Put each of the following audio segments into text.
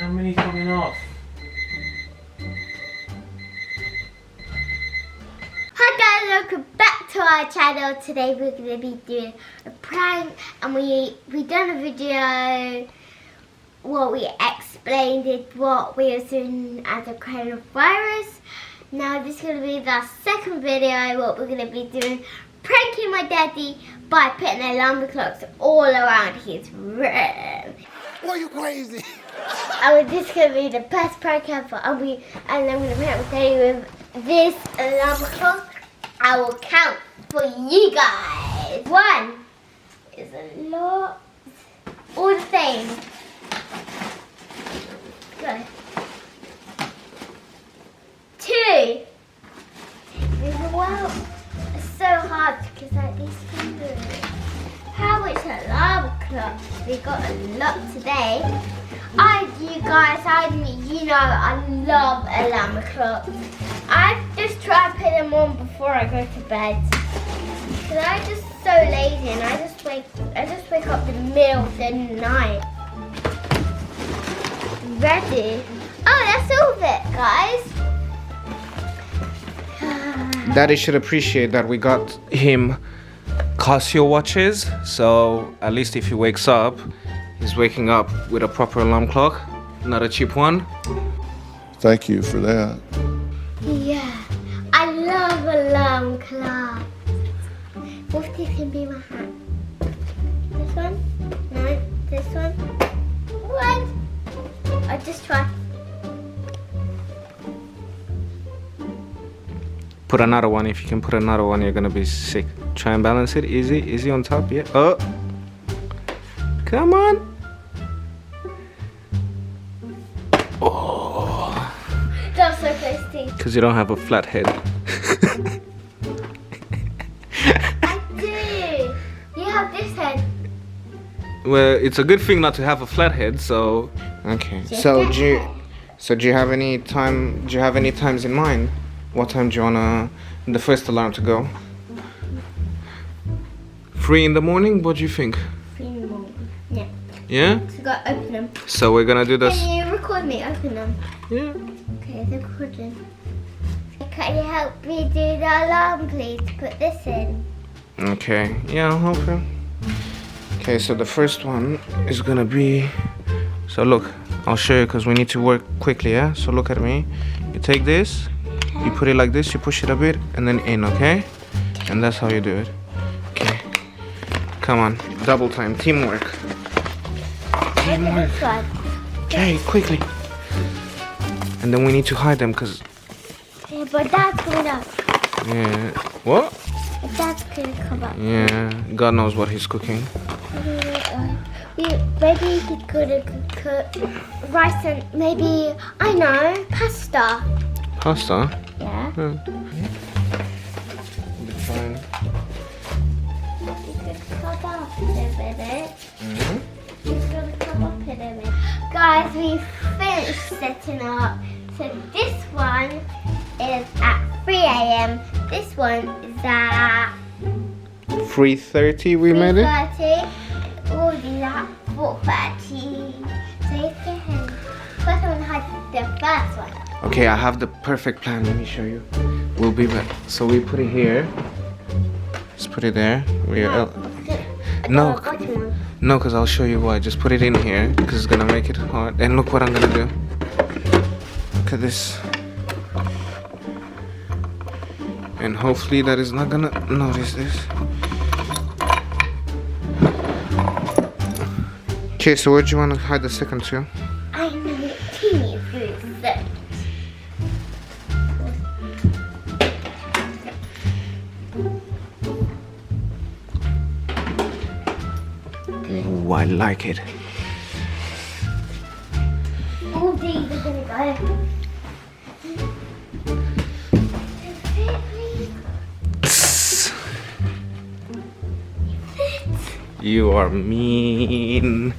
How many coming off? Hi guys, welcome back to our channel. Today we're going to be doing a prank, and we done a video what we explained it what we were doing as a coronavirus. Now this is going to be the second video what we're going to be doing, pranking my daddy by putting alarm clocks all around his room. Are you crazy? And this is going to be the best prank ever. And I'm going to prank my daddy with this alarm clock. I will count for you guys. 1 is a lot. All the same. Go. 2 is well. It's so hard because like these fingers. How much alarm clock? We got a lot today. You guys, you know I love alarm clocks. I just try to put them on before I go to bed. Cause I'm just so lazy and I just wake up in the middle of the night. Ready? Oh, that's all of it, guys. Daddy should appreciate that we got him Casio watches, so at least if he wakes up, he's waking up with a proper alarm clock, not a cheap one. Thank you for that. Yeah, I love alarm clocks. What if this can be my hat? This one? No, this one? What? I just try. Put another one. If you can put another one, you're gonna be sick. Try and balance it. Easy on top. Yeah. Oh, come on. Oh. That's so close to. Because you don't have a flat head. I do. You have this head. Well, it's a good thing not to have a flat head. So. Okay. So do you have any time? Do you have any times in mind? What time do you wanna the first alarm to go? 3 in the morning? What do you think? 3 in the morning. Yeah. Yeah? So I gotta open them. So we're gonna do this. Can you record me? Open them. Yeah. Okay, they're recording. Can you help me do the alarm, please? Put this in. Okay. Yeah, I'll help you. Okay, so the first one is gonna be. So look, I'll show you because we need to work quickly. Yeah. So look at me. You take this. You put it like this, you push it a bit, and then in, okay? And that's how you do it. Okay. Come on, double time, teamwork. Teamwork. This one. Okay, quickly. And then we need to hide them, because... Yeah, but Dad's coming up. Yeah. What? Dad's gonna come up. Yeah, God knows what he's cooking. Maybe he could cook rice and maybe, I know, pasta. Pasta? Yeah. Yeah. Be fine. You could cut up a bit. Mm-hmm. He's gonna cut up in a bit. Guys, we finished setting up. So this one is at 3 a.m. This one is at 3:30 we made it? 3:30. All these at 4:30. So you can first one had the first one. Okay, I have the perfect plan. Let me show you. We'll be back. So we put it here. Just put it there. No, because I'll show you why. Just put it in here because it's gonna make it hard. And look what I'm gonna do. Look at this. And hopefully that is not gonna notice this. Okay, so where do you want to hide the second two? I know Timmy is good at Ooh, I like it. all these are gonna go. You are mean.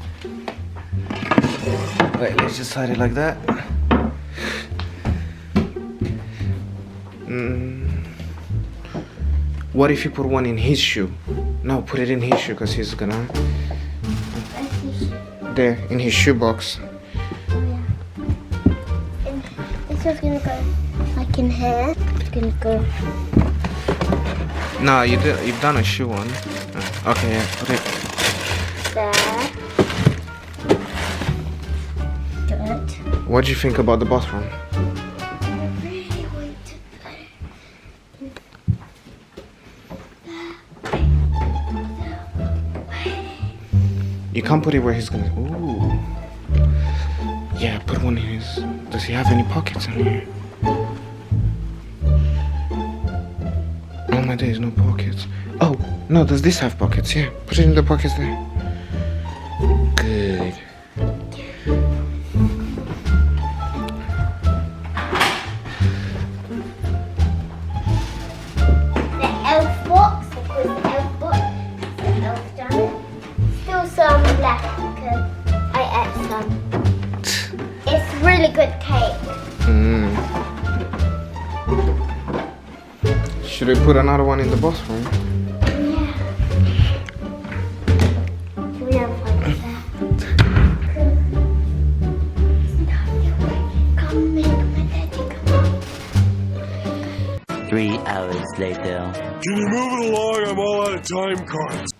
Wait, let's just hide it like that. What if you put one in his shoe? No, put it in his shoe because he's gonna... There, in his shoebox. just gonna go like in here. It's gonna go. No, you've done a shoe one. Okay, yeah, put it. There. Good. What do you think about the bathroom? I really want to go. You can't put it where he's gonna. Ooh. Yeah, put one in his. Does he have any pockets in here? Oh my days, no pockets. Oh, no, does this have pockets? Yeah, put it in the pockets there. Good. The elf box, because the elf box, the elf done it. Still some left because I ate some. It's really good cake. Should we put another one in the bathroom? Yeah. We don't find that. Come make my daddy come up. 3 hours later. Can you move it along? I'm all out of time cards.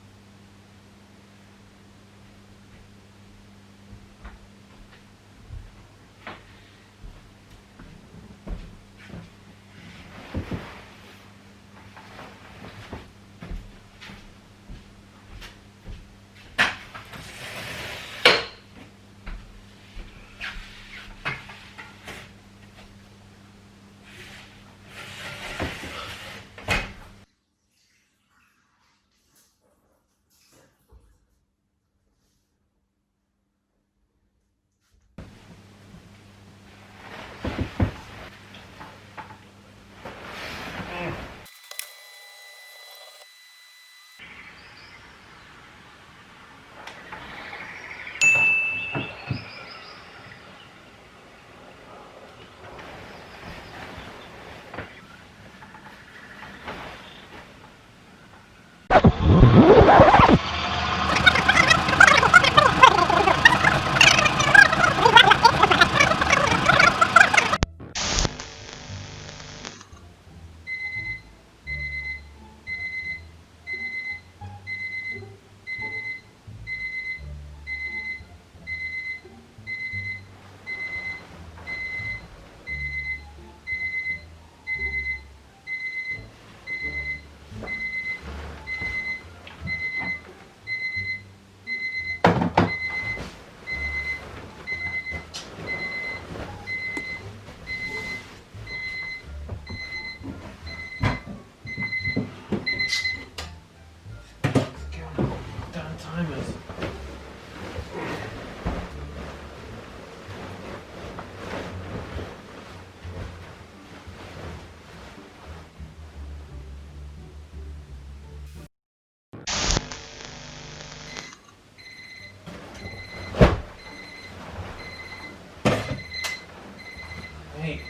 Hey.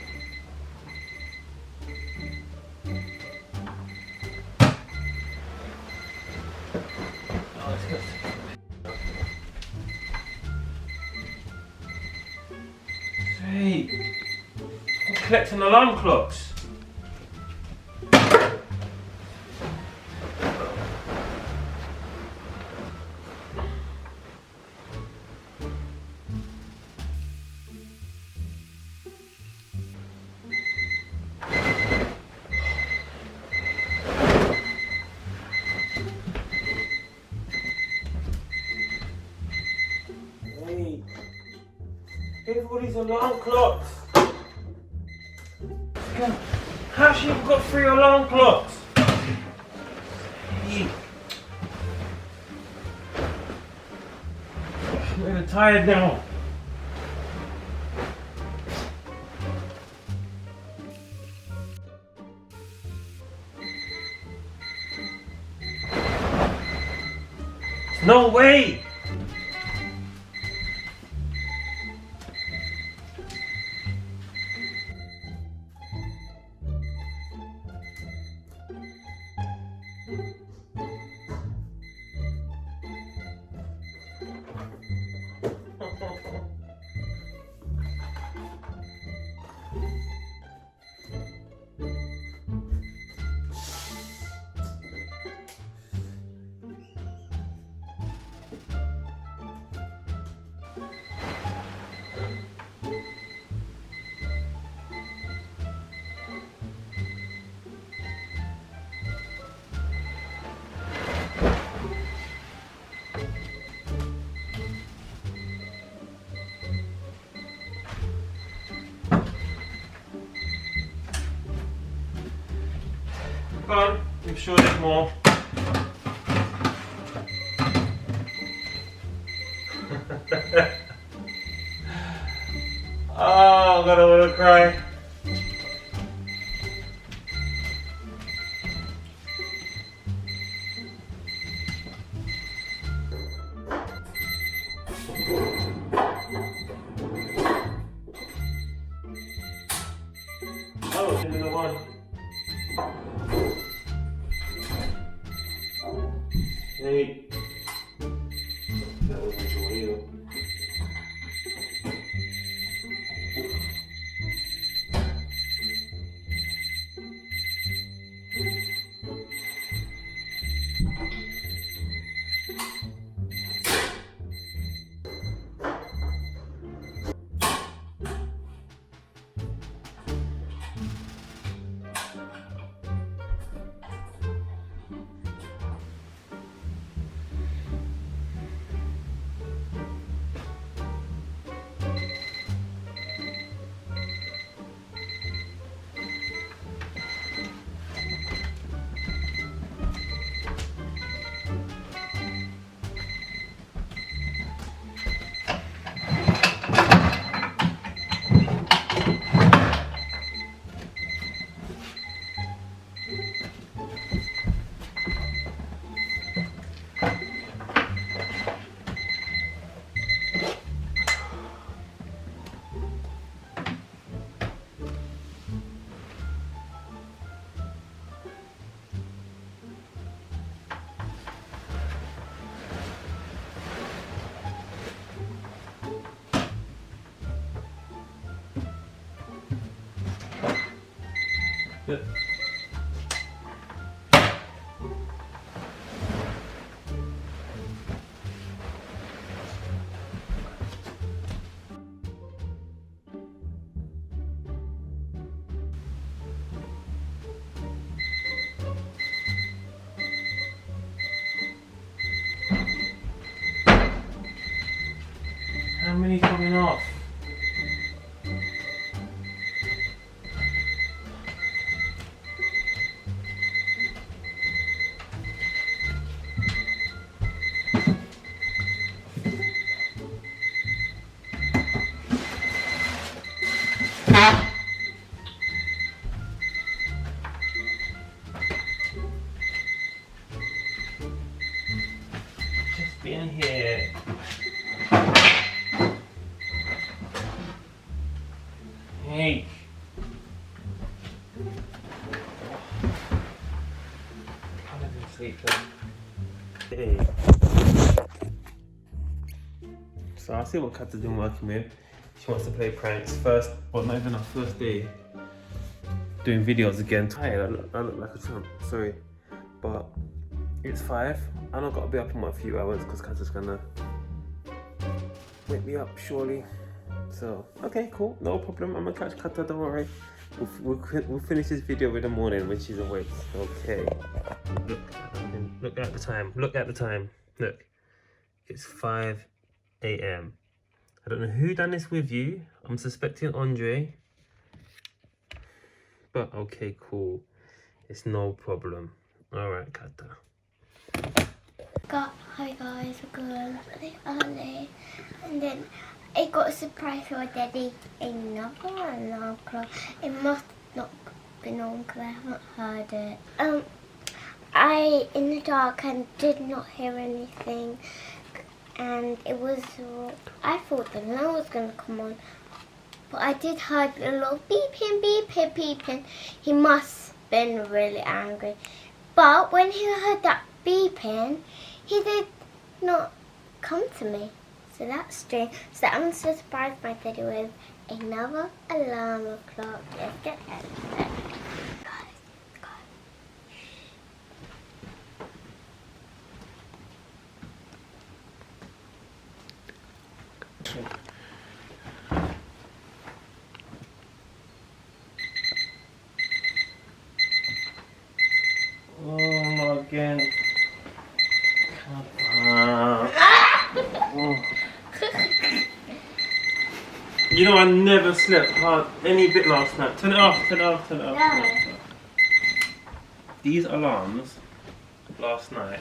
Oh, it's good. Hey, I'm collecting alarm clocks. Hey, here's all these alarm clocks. How's she got 3 alarm clocks? Hey. I'm really tired now. No way! Go on, I'm sure there's more. Oh, I'm gonna wanna cry. Oh, it's another one. Hey. That wasn't for you. Good. How many coming off? Just being here. Hey. I'm not gonna sleep then. Hey. So I'll see what Cata's been working with. She wants to play pranks first, well not even our first day doing videos again. Tired, I look like a tramp, sorry. But it's 5 and I've got to be up in a few hours because Cata's gonna wake me up surely. So, okay, cool, no problem. I'm gonna catch Cata, don't worry. We'll finish this video in the morning when she's awake. Okay. Look at the time. Look at the time. Look. It's 5 a.m. I don't know who done this with you. I'm suspecting Andre. But okay, cool. It's no problem. Alright, Cata. Hi guys, we're going really early. And then I got a surprise for Daddy. Another alarm clock. It must not been on because I haven't heard it. I, in the dark, and did not hear anything. And it was, I thought the alarm was going to come on. But I did hear a little beeping, beeping, beeping. He must have been really angry. But when he heard that beeping, he did not come to me. So that's strange. So I'm so surprised my daddy with another alarm clock. Let's get it. Oh, not again. Oh. You know, I never slept hard any bit last night. Turn it off, turn it off, turn it off. Turn it off. These alarms last night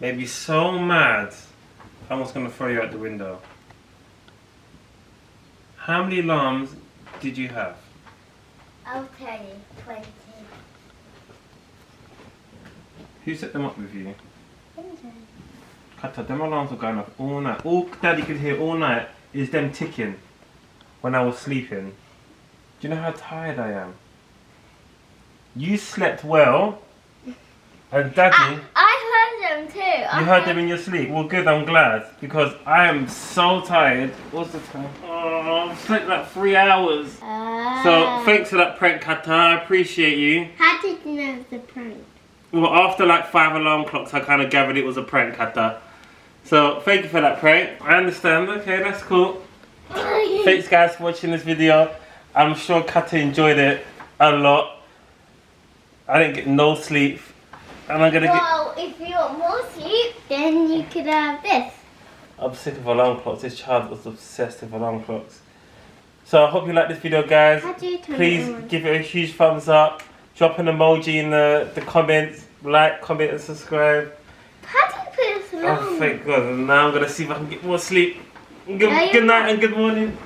made me so mad, I was going to throw you out the window. How many alarms did you have? I'll tell you, 20. Who set them up with you? Cata, them alarms were going off all night. All Daddy could hear all night is them ticking when I was sleeping. Do you know how tired I am? You slept well, and Daddy... I heard them too. You heard them in your sleep? Well, good, I'm glad. Because I am so tired. What's the time? Oh, I've slept like 3 hours. So, thanks for that prank, Cata. I appreciate you. How did you know it was a prank? Well, after like 5 alarm clocks, I kind of gathered it was a prank, Cata. So, thank you for that prank. I understand. Okay, that's cool. Thanks, guys, for watching this video. I'm sure Cata enjoyed it a lot. I didn't get no sleep. And I'm gonna Well, if you want more sleep, then you could have this. I'm sick of alarm clocks. This child was obsessed with alarm clocks. So I hope you like this video, guys. How do you turn Please it on? give it a huge thumbs up. Drop an emoji in the comments. Like, comment and subscribe. How do you put this on? Oh, thank God. And now I'm going to see if I can get more sleep. No, Good you're night not. and good morning.